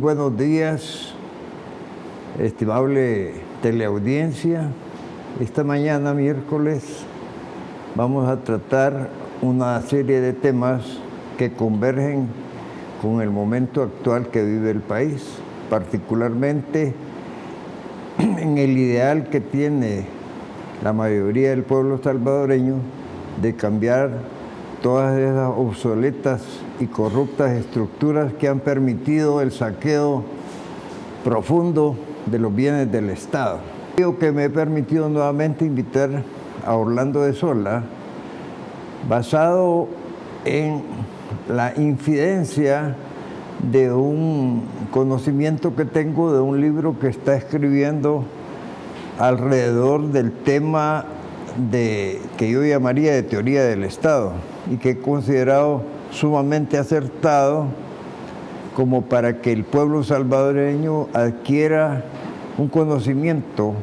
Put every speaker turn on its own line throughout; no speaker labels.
buenos días, estimable teleaudiencia. Esta mañana, miércoles, vamos a tratar una serie de temas que convergen con el momento actual que vive el país, particularmente en el ideal que tiene la mayoría del pueblo salvadoreño de cambiar todas esas obsoletas y corruptas estructuras que han permitido el saqueo profundo de los bienes del Estado. Digo que me he permitido nuevamente invitar a Orlando de Sola, basado en la infidencia de un conocimiento que tengo de un libro que está escribiendo alrededor del tema que yo llamaría de teoría del Estado y que he considerado sumamente acertado como para que el pueblo salvadoreño adquiera un conocimiento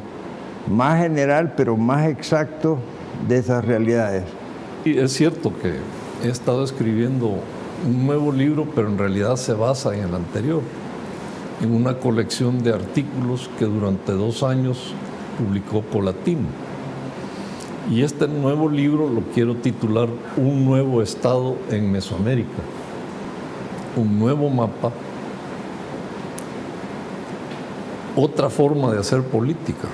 más general pero más exacto de esas realidades.
Y es cierto que he estado escribiendo un nuevo libro, pero en realidad se basa en el anterior, en una colección de artículos que durante 2 años publicó Polatino. Y este nuevo libro lo quiero titular Un nuevo Estado en Mesoamérica, un nuevo mapa, otra forma de hacer política.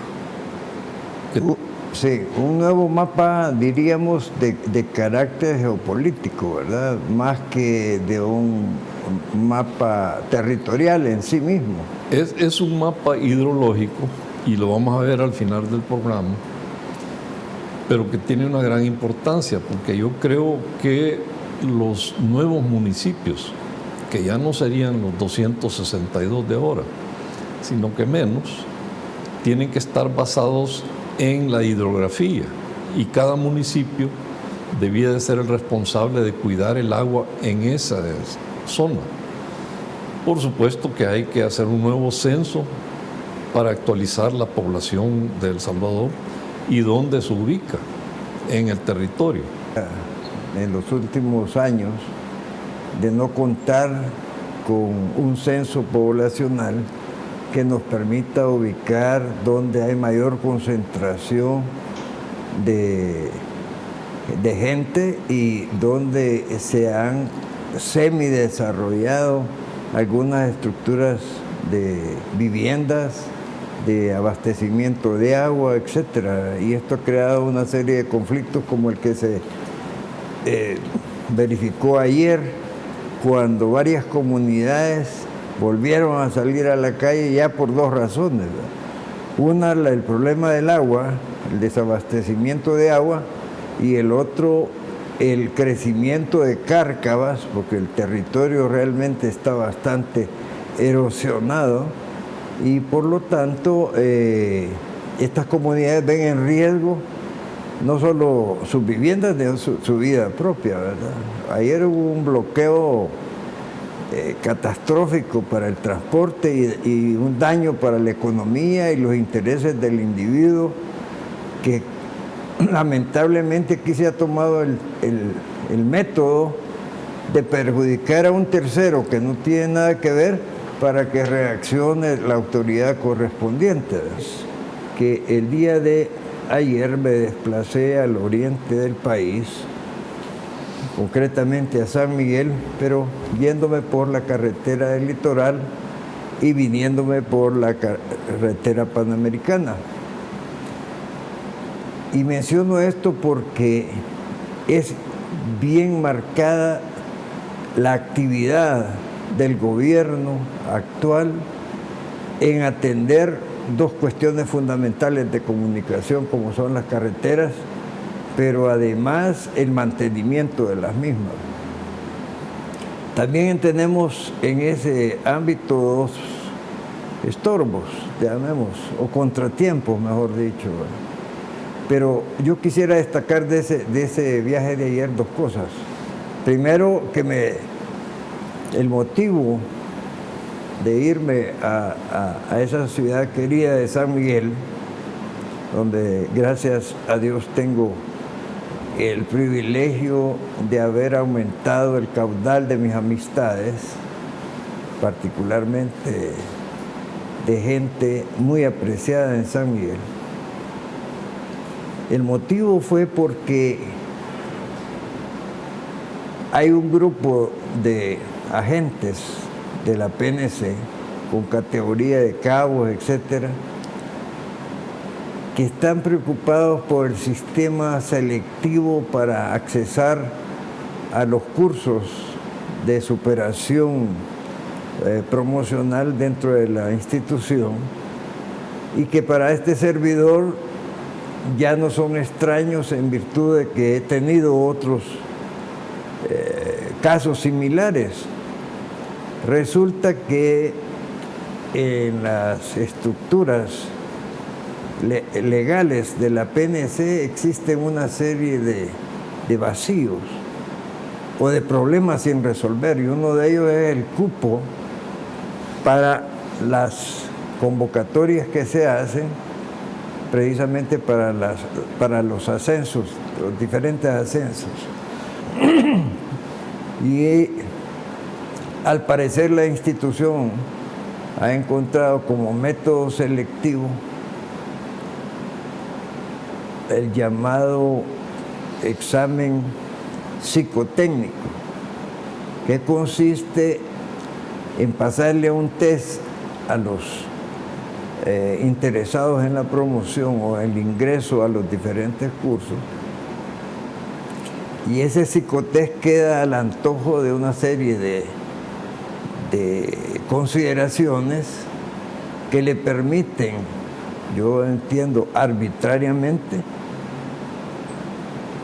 Sí, un nuevo mapa, diríamos, de carácter geopolítico, ¿verdad? Más que de un mapa territorial en sí mismo.
Es un mapa hidrológico, y lo vamos a ver al final del programa, pero que tiene una gran importancia, porque yo creo que los nuevos municipios, que ya no serían los 262 de ahora, sino que menos, tienen que estar basados en la hidrografía, y cada municipio debía de ser el responsable de cuidar el agua en esa zona. Por supuesto que hay que hacer un nuevo censo para actualizar la población de El Salvador y dónde se ubica en el territorio.
En los últimos años, de no contar con un censo poblacional que nos permita ubicar dónde hay mayor concentración de gente y donde se han semidesarrollado algunas estructuras de viviendas, de abastecimiento de agua, etc. Y esto ha creado una serie de conflictos como el que se verificó ayer, cuando varias comunidades volvieron a salir a la calle ya por 2 razones, ¿verdad? Una, el problema del agua, el desabastecimiento de agua, y el otro, el crecimiento de cárcavas, porque el territorio realmente está bastante erosionado y por lo tanto estas comunidades ven en riesgo no solo sus viviendas, sino su vida propia, ¿verdad? Ayer hubo un bloqueo catastrófico para el transporte y un daño para la economía y los intereses del individuo, que lamentablemente aquí se ha tomado el método de perjudicar a un tercero que no tiene nada que ver para que reaccione la autoridad correspondiente. Que el día de ayer me desplacé al oriente del país, concretamente a San Miguel, pero yéndome por la carretera del litoral y viniéndome por la carretera panamericana. Y menciono esto porque es bien marcada la actividad del gobierno actual en atender 2 cuestiones fundamentales de comunicación, como son las carreteras, pero además el mantenimiento de las mismas. También tenemos en ese ámbito 2 estorbos, llamemos, o contratiempos, mejor dicho. Pero yo quisiera destacar de ese viaje de ayer 2 cosas. Primero, el motivo de irme a esa ciudad querida de San Miguel, donde gracias a Dios tengo el privilegio de haber aumentado el caudal de mis amistades, particularmente de gente muy apreciada en San Miguel. El motivo fue porque hay un grupo de agentes de la PNC con categoría de cabos, etcétera, que están preocupados por el sistema selectivo para accesar a los cursos de superación promocional dentro de la institución, y que para este servidor ya no son extraños en virtud de que he tenido otros casos similares. Resulta que en las estructuras legales de la PNC existen una serie de vacíos o de problemas sin resolver, y uno de ellos es el cupo para las convocatorias que se hacen precisamente para los ascensos, los diferentes ascensos. Y al parecer la institución ha encontrado como método selectivo el llamado examen psicotécnico, que consiste en pasarle un test a los interesados en la promoción o el ingreso a los diferentes cursos, y ese psicotest queda al antojo de una serie de consideraciones que le permiten, yo entiendo arbitrariamente,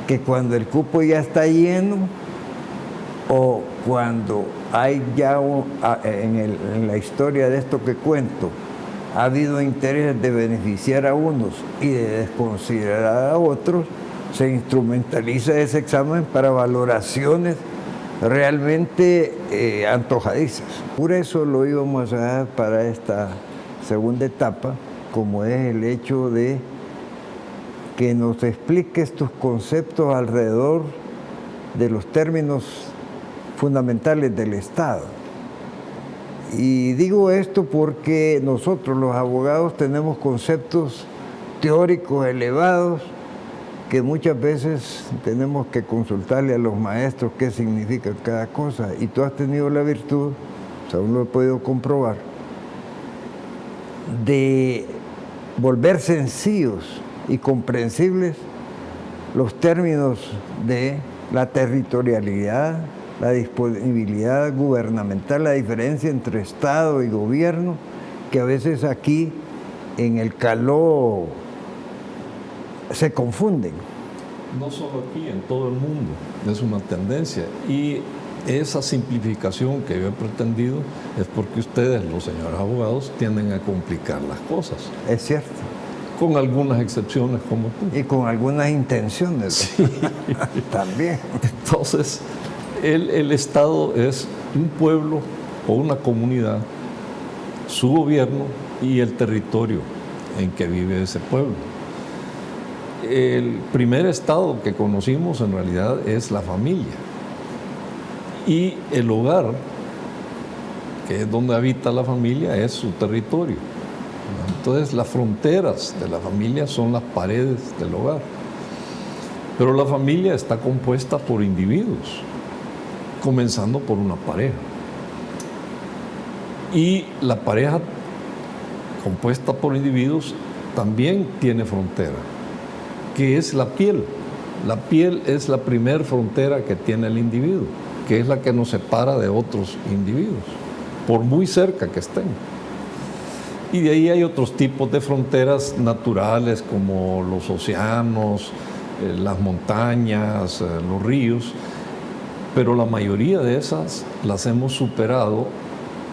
que cuando el cupo ya está lleno o cuando hay ya en la historia de esto que cuento, ha habido interés de beneficiar a unos y de desconsiderar a otros, se instrumentaliza ese examen para valoraciones realmente antojadizas. Por eso lo íbamos a dar para esta segunda etapa, como es el hecho de que nos expliques tus conceptos alrededor de los términos fundamentales del Estado. Y digo esto porque nosotros los abogados tenemos conceptos teóricos elevados que muchas veces tenemos que consultarle a los maestros qué significa cada cosa, y tú has tenido la virtud, aún lo he podido comprobar, de volver sencillos y comprensibles los términos de la territorialidad, la disponibilidad gubernamental, la diferencia entre Estado y gobierno, que a veces aquí en el caló se confunden.
No solo aquí, en todo el mundo, es una tendencia. Y esa simplificación que yo he pretendido es porque ustedes, los señores abogados, tienden a complicar las cosas.
Es cierto.
Con algunas excepciones como tú.
Y con algunas intenciones.
Sí.
También.
Entonces, el Estado es un pueblo o una comunidad, su gobierno y el territorio en que vive ese pueblo. El primer Estado que conocimos en realidad es la familia. Y el hogar, que es donde habita la familia, es su territorio. Entonces, las fronteras de la familia son las paredes del hogar. Pero la familia está compuesta por individuos, comenzando por una pareja. Y la pareja compuesta por individuos también tiene frontera, que es la piel. La piel es la primer frontera que tiene el individuo, que es la que nos separa de otros individuos, por muy cerca que estén. Y de ahí hay otros tipos de fronteras naturales, como los océanos, las montañas, los ríos, pero la mayoría de esas las hemos superado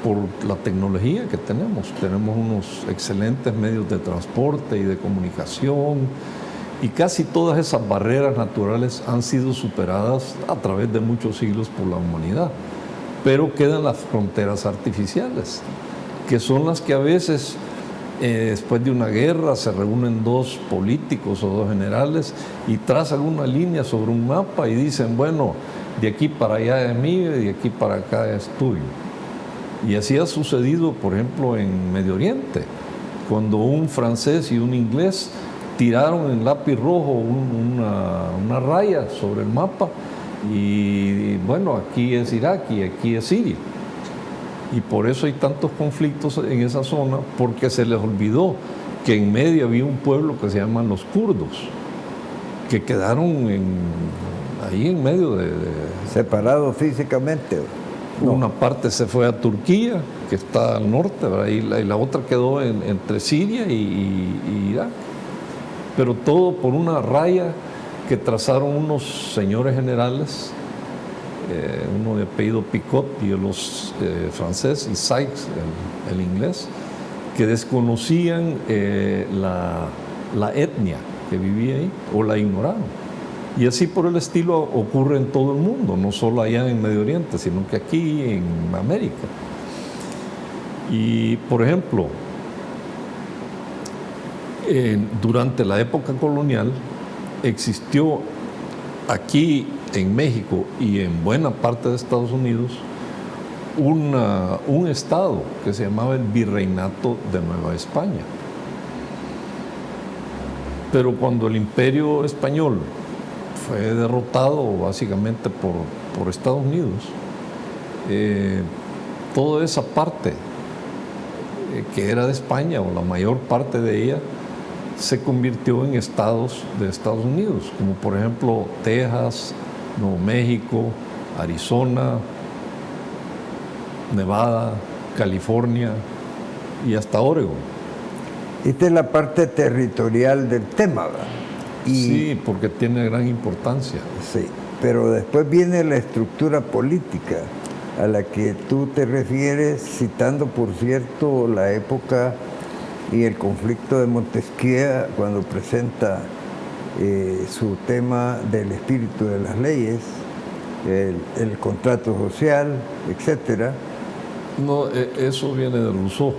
por la tecnología que tenemos. Tenemos unos excelentes medios de transporte y de comunicación, y casi todas esas barreras naturales han sido superadas a través de muchos siglos por la humanidad. Pero quedan las fronteras artificiales, que son las que a veces, después de una guerra, se reúnen dos políticos o dos generales y trazan una línea sobre un mapa y dicen, bueno, de aquí para allá es mío y de aquí para acá es tuyo. Y así ha sucedido, por ejemplo, en Medio Oriente, cuando un francés y un inglés tiraron en lápiz rojo una raya sobre el mapa y bueno, aquí es Irak y aquí es Siria. Y por eso hay tantos conflictos en esa zona, porque se les olvidó que en medio había un pueblo que se llaman los kurdos, que quedaron ahí en medio
separados físicamente.
No. Una parte se fue a Turquía, que está al norte, ¿verdad? Y la otra quedó entre Siria y Irak. Pero todo por una raya que trazaron unos señores generales, uno de apellido Picot y los francés, y Sykes, el inglés, que desconocían la etnia que vivía ahí, o la ignoraron. Y así por el estilo ocurre en todo el mundo, no solo allá en Medio Oriente, sino que aquí en América. Y, por ejemplo, durante la época colonial existió aquí en México y en buena parte de Estados Unidos un estado que se llamaba el Virreinato de Nueva España. Pero cuando el Imperio Español fue derrotado básicamente por Estados Unidos, toda esa parte que era de España, o la mayor parte de ella, se convirtió en estados de Estados Unidos, como por ejemplo Texas, Nuevo México, Arizona, Nevada, California y hasta Oregon.
Esta es la parte territorial del tema, ¿verdad?
Sí, porque tiene gran importancia.
Sí, pero después viene la estructura política a la que tú te refieres, citando, por cierto, la época y el conflicto de Montesquieu, cuando presenta su tema del espíritu de las leyes, el contrato social, etcétera.
No, eso viene de Rousseau,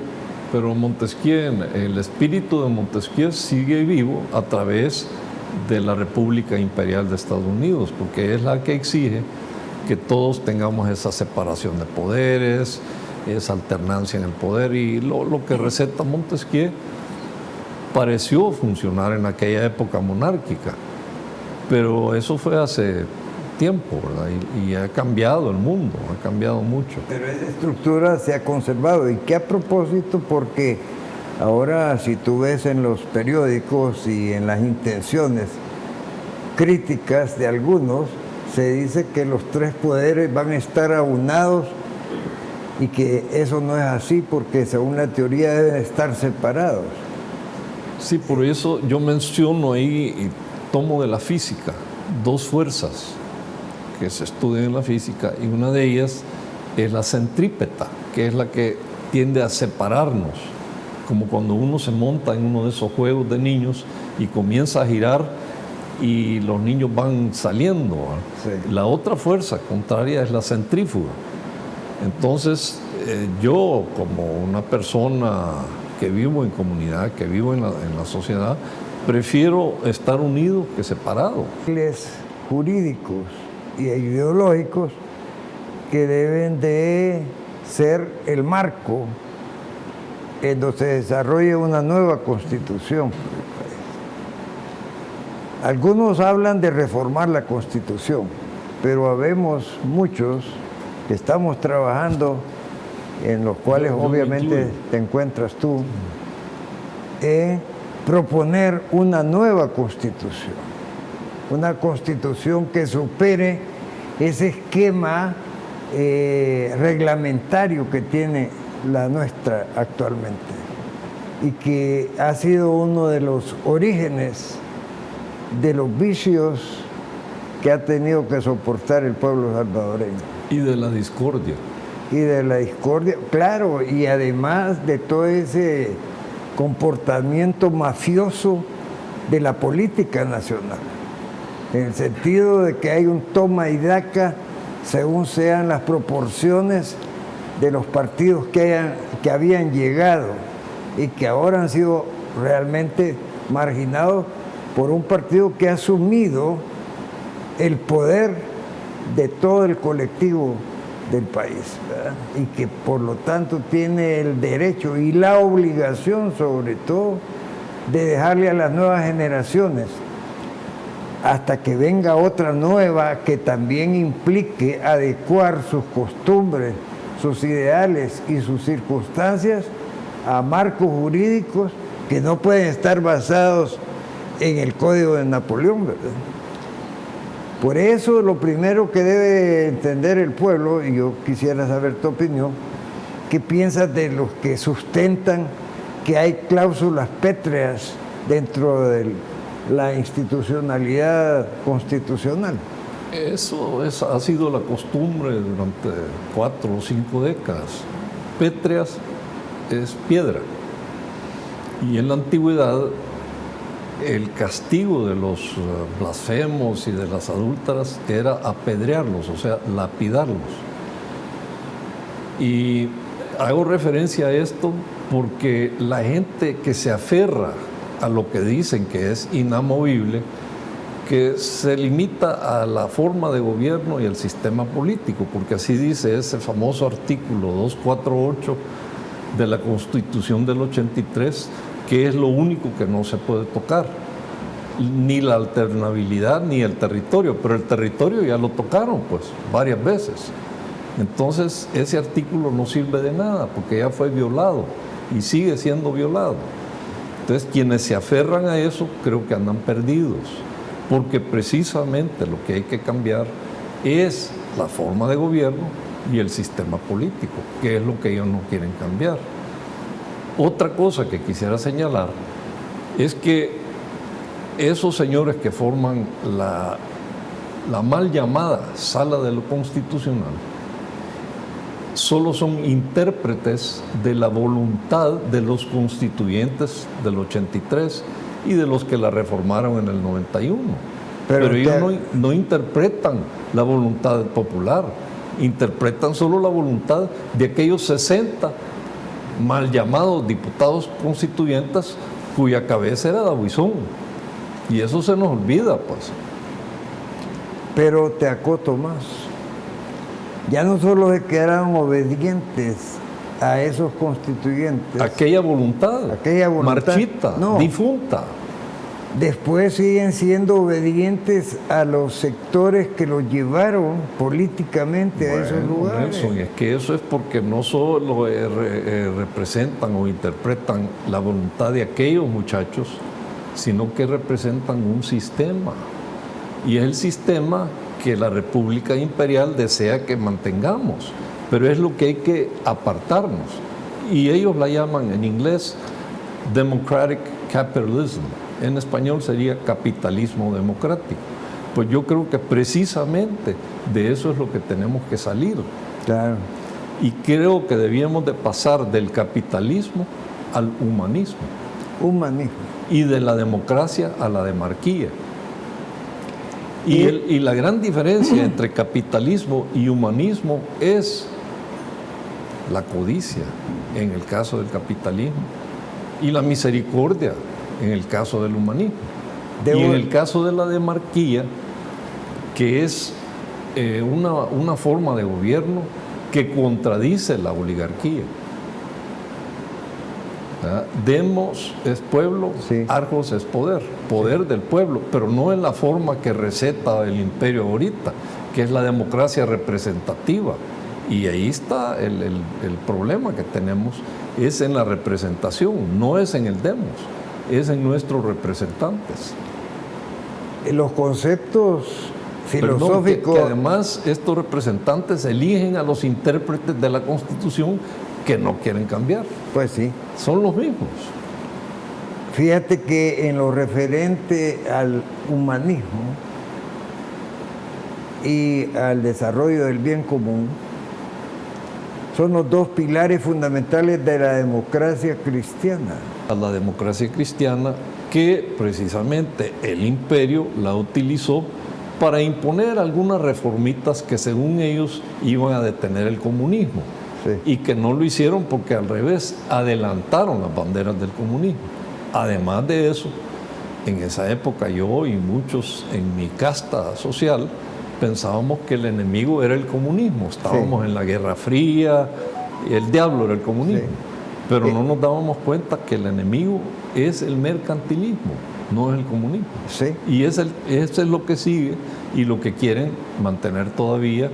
pero Montesquieu, el espíritu de Montesquieu sigue vivo a través de la República Imperial de Estados Unidos, porque es la que exige que todos tengamos esa separación de poderes, esa alternancia en el poder, y lo que receta Montesquieu pareció funcionar en aquella época monárquica, pero eso fue hace tiempo, ¿verdad? Y ha cambiado el mundo, ha cambiado mucho.
Pero esa estructura se ha conservado, y que a propósito, porque ahora si tú ves en los periódicos y en las intenciones críticas de algunos, se dice que los tres poderes van a estar aunados, y que eso no es así, porque según la teoría deben estar separados.
Sí, por eso yo menciono ahí y tomo de la física dos fuerzas que se estudian en la física, y una de ellas es la centrípeta, que es la que tiende a separarnos, como cuando uno se monta en uno de esos juegos de niños y comienza a girar y los niños van saliendo. Sí. La otra fuerza contraria es la centrífuga. Entonces, yo como una persona que vivo en comunidad, que vivo en la sociedad, prefiero estar unido que separado.
Jurídicos y ideológicos que deben de ser el marco en donde se desarrolle una nueva constitución. Algunos hablan de reformar la constitución, pero habemos muchos que estamos trabajando, en los cuales obviamente te encuentras tú, en proponer una nueva constitución, una constitución que supere ese esquema reglamentario que tiene la nuestra actualmente, y que ha sido uno de los orígenes de los vicios que ha tenido que soportar el pueblo salvadoreño.
Y de la discordia.
Y de la discordia, claro, y además de todo ese comportamiento mafioso de la política nacional, en el sentido de que hay un toma y daca según sean las proporciones de los partidos que habían llegado y que ahora han sido realmente marginados por un partido que ha asumido el poder de todo el colectivo del país, ¿verdad? Y que por lo tanto tiene el derecho y la obligación, sobre todo, de dejarle a las nuevas generaciones, hasta que venga otra nueva que también implique adecuar sus costumbres, sus ideales y sus circunstancias a marcos jurídicos que no pueden estar basados en el Código de Napoleón, ¿verdad? Por eso lo primero que debe entender el pueblo, y yo quisiera saber tu opinión, ¿qué piensas de los que sustentan que hay cláusulas pétreas dentro de la institucionalidad constitucional?
Eso ha sido la costumbre durante 4 o 5 décadas. Pétreas es piedra. Y en la antigüedad el castigo de los blasfemos y de las adúlteras era apedrearlos, o sea, lapidarlos. Y hago referencia a esto porque la gente que se aferra a lo que dicen que es inamovible, que se limita a la forma de gobierno y el sistema político, porque así dice ese famoso artículo 248 de la Constitución del 83, que es lo único que no se puede tocar, ni la alternabilidad ni el territorio, pero el territorio ya lo tocaron pues varias veces. Entonces ese artículo no sirve de nada porque ya fue violado y sigue siendo violado. Entonces quienes se aferran a eso creo que andan perdidos, porque precisamente lo que hay que cambiar es la forma de gobierno y el sistema político, que es lo que ellos no quieren cambiar. Otra cosa que quisiera señalar es que esos señores que forman la mal llamada Sala de lo Constitucional solo son intérpretes de la voluntad de los constituyentes del 83 y de los que la reformaron en el 91. Pero ellos no interpretan la voluntad popular, interpretan solo la voluntad de aquellos 60 mal llamados diputados constituyentes cuya cabeza era Dabuizón. Y eso se nos olvida, pues.
Pero te acoto más. Ya no solo se quedaron obedientes a esos constituyentes.
Aquella voluntad marchita, no, difunta.
Después siguen siendo obedientes a los sectores que los llevaron políticamente a esos lugares.
Nelson, es que eso es porque no solo representan o interpretan la voluntad de aquellos muchachos, sino que representan un sistema. Y es el sistema que la República Imperial desea que mantengamos, pero es lo que hay que apartarnos. Y ellos la llaman en inglés Democratic Capitalism. En español sería capitalismo democrático. Pues yo creo que precisamente de eso es lo que tenemos que salir.
Claro.
Y creo que debíamos de pasar del capitalismo al humanismo.
Humanismo.
Y de la democracia a la demarquía. Y la gran diferencia entre capitalismo y humanismo es la codicia en el caso del capitalismo y la misericordia en el caso del humanismo. Y en el caso de la demarquía, que es una forma de gobierno que contradice la oligarquía. Demos es pueblo, sí. Argos es poder, poder sí. Del pueblo, pero no en la forma que receta el imperio ahorita, que es la democracia representativa. Y ahí está el problema que tenemos, es en la representación, no es en el demos, es en nuestros representantes.
Los conceptos filosóficos...
que además estos representantes eligen a los intérpretes de la Constitución que no quieren cambiar.
Pues sí.
Son los mismos.
Fíjate que en lo referente al humanismo y al desarrollo del bien común, son los dos pilares fundamentales de la democracia cristiana.
A la democracia cristiana que precisamente el imperio la utilizó para imponer algunas reformitas que según ellos iban a detener el comunismo. Sí. Y que no lo hicieron porque al revés adelantaron las banderas del comunismo. Además de eso, en esa época yo y muchos en mi casta social pensábamos que el enemigo era el comunismo. Estábamos en la Guerra Fría, el diablo era el comunismo.
Sí.
Pero no nos dábamos cuenta que el enemigo es el mercantilismo, no es el comunismo.
Sí.
Y eso es lo que sigue y lo que quieren mantener todavía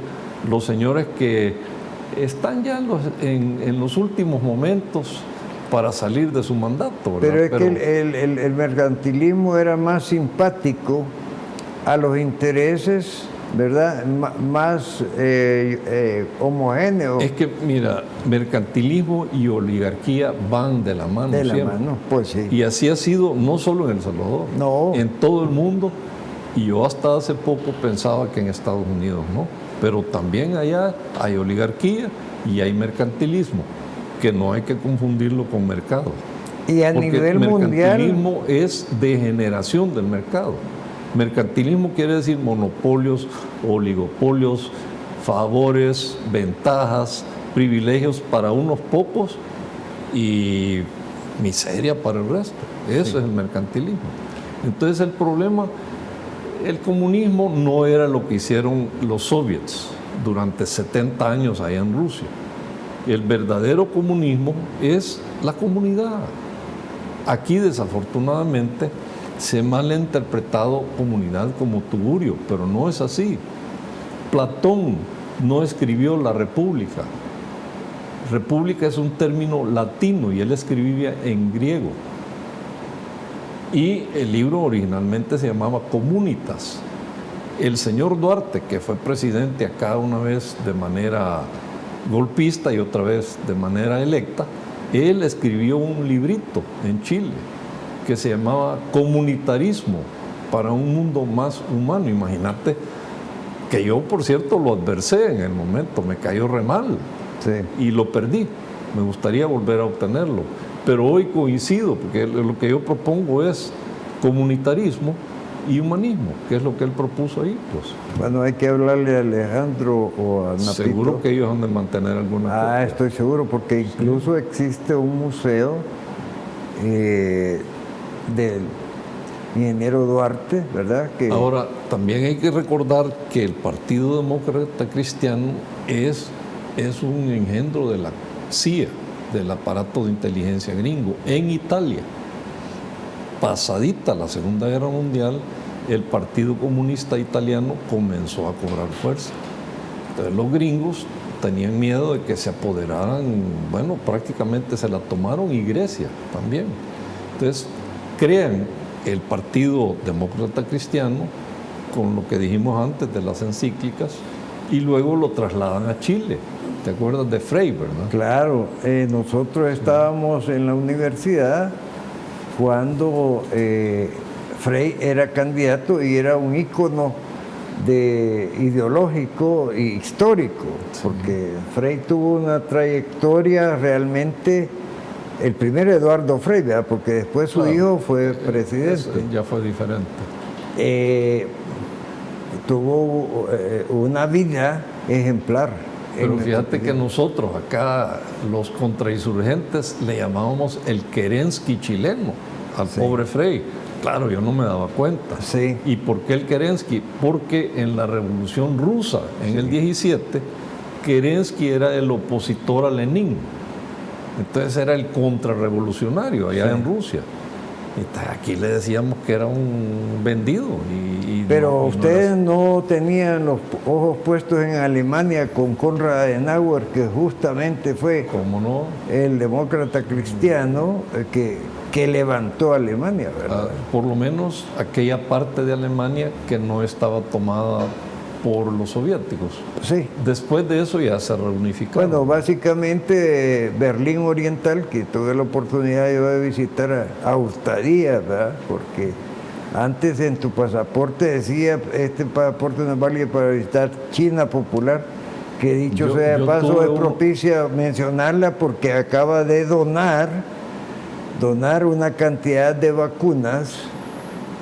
los señores que están ya en los últimos momentos para salir de su mandato, ¿verdad?
Pero es que el mercantilismo era más simpático a los intereses, ¿verdad? Más homogéneos.
Es que, mira, mercantilismo y oligarquía van de la mano
De la
siempre.
mano, pues sí.
Y así ha sido no solo en El Salvador,
No.
en todo el mundo. Y yo hasta hace poco pensaba que en Estados Unidos no. Pero también allá hay oligarquía y hay mercantilismo, que no hay que confundirlo con mercado.
Y a
Porque
nivel mundial,
mercantilismo es degeneración del mercado. Mercantilismo quiere decir monopolios, oligopolios, favores, ventajas, privilegios para unos pocos y miseria para el resto. Eso es el mercantilismo. Entonces el problema, el comunismo no era lo que hicieron los soviets durante 70 años allá en Rusia. El verdadero comunismo es la comunidad. Aquí, desafortunadamente, se ha malinterpretado comunidad como tugurio, pero no es así. Platón no escribió la república. República es un término latino y él escribía en griego. Y el libro originalmente se llamaba Comunitas. El señor Duarte, que fue presidente acá una vez de manera golpista y otra vez de manera electa, él escribió un librito en Chile que se llamaba Comunitarismo para un mundo más humano. Imagínate que yo, por cierto, lo adversé en el momento, me cayó re mal y lo perdí. Me gustaría volver a obtenerlo, pero hoy coincido, porque lo que yo propongo es comunitarismo y humanismo, que es lo que él propuso ahí, pues.
Bueno, hay que hablarle a Alejandro o a Napito.
Seguro que ellos han de mantener alguna cosa.
Estoy seguro, porque incluso existe un museo del ingeniero Duarte, ¿verdad?
Ahora, también hay que recordar que el Partido Demócrata Cristiano es un engendro de la CIA, del aparato de inteligencia gringo, en Italia. Pasadita la Segunda Guerra Mundial, el Partido Comunista Italiano comenzó a cobrar fuerza. Entonces los gringos tenían miedo de que se apoderaran, bueno, prácticamente se la tomaron, y Grecia también. Entonces crean el Partido Demócrata Cristiano con lo que dijimos antes de las encíclicas y luego lo trasladan a Chile. ¿Te acuerdas de Frei, verdad?
Claro, nosotros estábamos en la universidad cuando Frei era candidato y era un ícono ideológico e histórico, porque Frei tuvo una trayectoria realmente, el primer Eduardo Frei, ¿verdad? Porque después su hijo fue presidente.
Ya fue diferente.
Tuvo una vida ejemplar.
Pero fíjate que nosotros acá, los contrainsurgentes, le llamábamos el Kerensky chileno al pobre Frei. Claro, yo no me daba cuenta.
Sí.
¿Y por qué el Kerensky? Porque en la Revolución Rusa, en el 17, Kerensky era el opositor a Lenin. Entonces era el contrarrevolucionario allá en Rusia. Y aquí le decíamos que era un vendido.
Pero ustedes no tenían los ojos puestos en Alemania con Konrad Adenauer, que justamente fue el demócrata cristiano que levantó a Alemania, ¿verdad?
Por lo menos aquella parte de Alemania que no estaba tomada por los soviéticos.
Sí.
Después de eso ya se reunificaron.
Bueno, básicamente Berlín Oriental, que tuve la oportunidad yo de visitar a Ustadía, ¿verdad? Porque antes en tu pasaporte decía, este pasaporte no es válido para visitar China Popular, que dicho sea de paso, es propicia mencionarla porque acaba de donar una cantidad de vacunas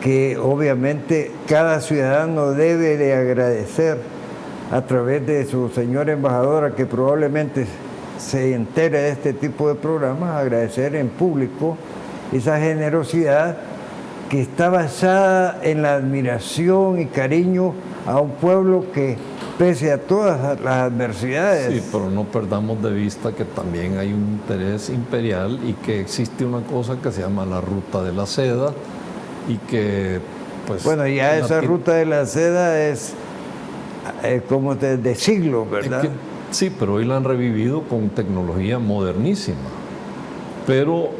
que obviamente cada ciudadano debe de agradecer a través de su señora embajadora, que probablemente se entere de este tipo de programas, agradecer en público esa generosidad que está basada en la admiración y cariño a un pueblo que, pese a todas las adversidades...
Sí, pero no perdamos de vista que también hay un interés imperial y que existe una cosa que se llama la Ruta de la Seda y que, pues...
Bueno, ya esa Ruta de la Seda es como de siglos, ¿verdad?
Sí, pero hoy la han revivido con tecnología modernísima. Pero,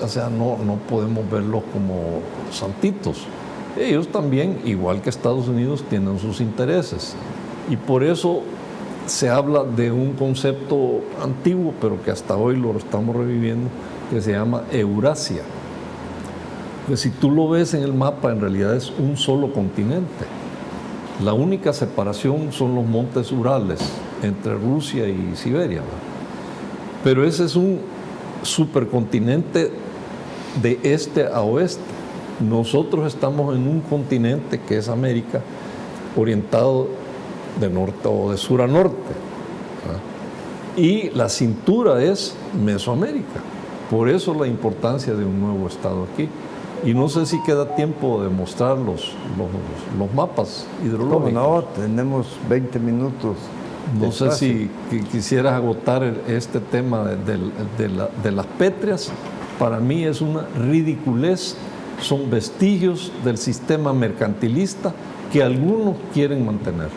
o sea, no podemos verlos como santitos. Ellos también, igual que Estados Unidos, tienen sus intereses. Y por eso se habla de un concepto antiguo, pero que hasta hoy lo estamos reviviendo, que se llama Eurasia. Pues si tú lo ves en el mapa, en realidad es un solo continente. La única separación son los montes Urales entre Rusia y Siberia, ¿verdad? Pero ese es un supercontinente de este a oeste. Nosotros estamos en un continente que es América, orientado de norte o de sur a norte, ¿verdad? Y la cintura es Mesoamérica. Por eso la importancia de un nuevo estado aquí. Y no sé si queda tiempo de mostrar los mapas hidrológicos.
No, tenemos 20 minutos.
No sé si quisieras agotar este tema de las pétreas. Para mí es una ridiculez, son vestigios del sistema mercantilista que algunos quieren mantener.